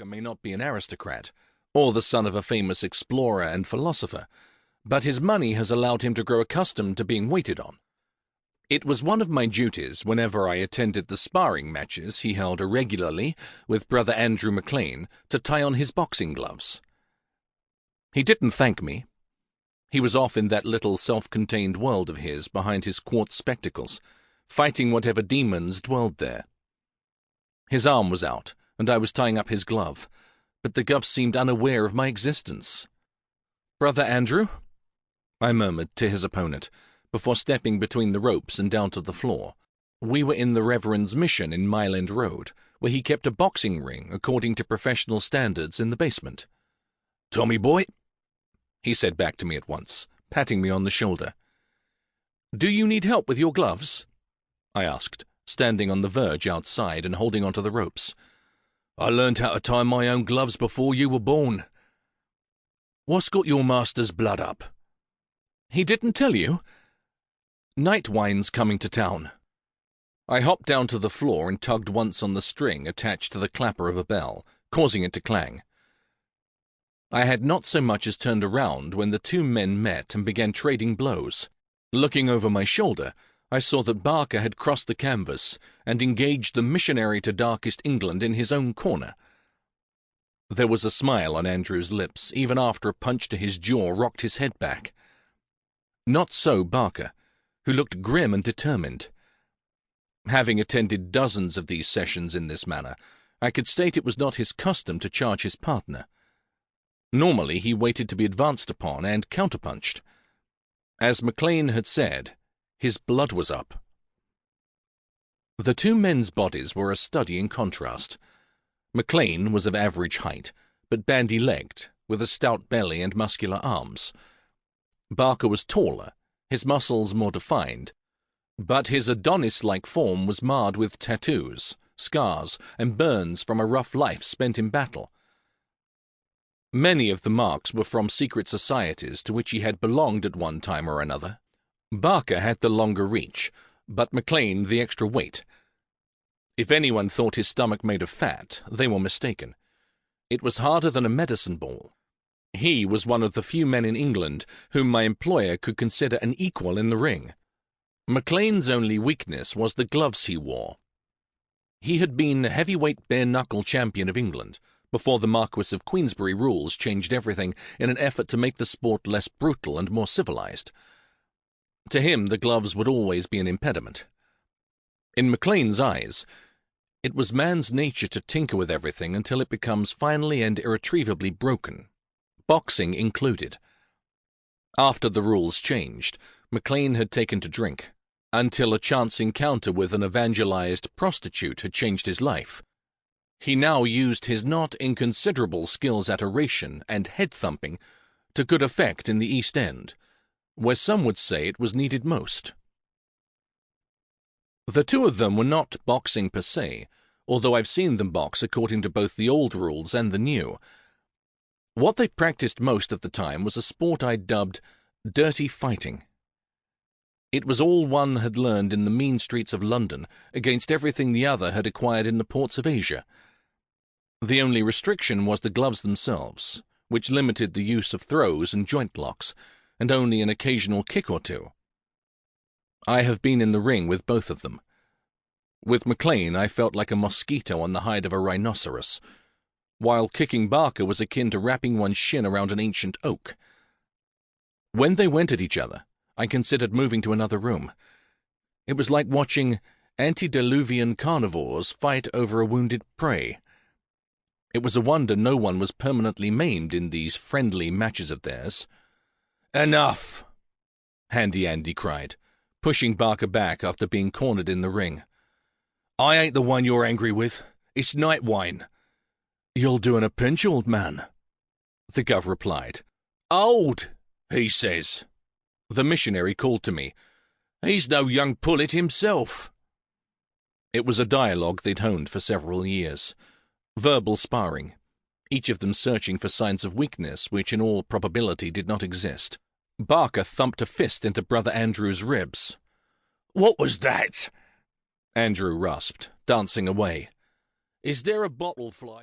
Barker may not be an aristocrat, or the son of a famous explorer and philosopher, but his money has allowed him to grow accustomed to being waited on. It was one of my duties whenever I attended the sparring matches he held irregularly with Brother Andrew MacLean to tie on his boxing gloves. He didn't thank me. He was off in that little self-contained world of his behind his quartz spectacles, fighting whatever demons dwelled there. His arm was out, and I was tying up his glove, but the glove seemed unaware of my existence. "Brother Andrew?" I murmured to his opponent, before stepping between the ropes and down to the floor. We were in the Reverend's mission in Mile End Road, where he kept a boxing ring according to professional standards in the basement. "Tommy boy," he said back to me at once, patting me on the shoulder. "Do you need help with your gloves?" I asked, standing on the verge outside and holding onto the ropes. "I learned how to tie my own gloves before you were born." "What's got your master's blood up?" "He didn't tell you? Nightwine's coming to town." I hopped down to the floor and tugged once on the string attached to the clapper of a bell, causing it to clang. I had not so much as turned around when the two men met and began trading blows. Looking over my shoulder, I saw that Barker had crossed the canvas and engaged the missionary to darkest England in his own corner. There was a smile on Andrew's lips, even after a punch to his jaw rocked his head back. Not so Barker, who looked grim and determined. Having attended dozens of these sessions in this manner, I could state it was not his custom to charge his partner. Normally he waited to be advanced upon and counterpunched. As MacLean had said, his blood was up. The two men's bodies were a study in contrast. MacLean was of average height, but bandy-legged, with a stout belly and muscular arms. Barker was taller, his muscles more defined, but his Adonis-like form was marred with tattoos, scars, and burns from a rough life spent in battle. Many of the marks were from secret societies to which he had belonged at one time or another. Barker had the longer reach, but MacLean the extra weight. If anyone thought his stomach made of fat, they were mistaken. It was harder than a medicine ball. He was one of the few men in England whom my employer could consider an equal in the ring. MacLean's only weakness was the gloves he wore. He had been heavyweight bare-knuckle champion of England before the Marquis of Queensberry rules changed everything in an effort to make the sport less brutal and more civilized. To him, the gloves would always be an impediment. In MacLean's eyes, it was man's nature to tinker with everything until it becomes finally and irretrievably broken, boxing included. After the rules changed, MacLean had taken to drink, until a chance encounter with an evangelized prostitute had changed his life. He now used his not inconsiderable skills at oration and head-thumping to good effect in the East End, where some would say it was needed most. The two of them were not boxing per se, although I've seen them box according to both the old rules and the new. What they practiced most of the time was a sport I dubbed dirty fighting. It was all one had learned in the mean streets of London against everything the other had acquired in the ports of Asia. The only restriction was the gloves themselves, which limited the use of throws and joint blocks, and only an occasional kick or two. I have been in the ring with both of them. With MacLean, I felt like a mosquito on the hide of a rhinoceros, while kicking Barker was akin to wrapping one's shin around an ancient oak. When they went at each other, I considered moving to another room. It was like watching antediluvian carnivores fight over a wounded prey. It was a wonder no one was permanently maimed in these friendly matches of theirs. "Enough!" Handy Andy cried, pushing Barker back after being cornered in the ring. "I ain't the one you're angry with. It's Nightwine." "You'll do in a pinch, old man," the Gov replied. "Old, he says." The missionary called to me. "He's no young pullet himself." It was a dialogue they'd honed for several years. Verbal sparring, each of them searching for signs of weakness which in all probability did not exist. Barker thumped a fist into Brother Andrew's ribs. "What was that?" Andrew rasped, dancing away. "Is there a bottle fly?"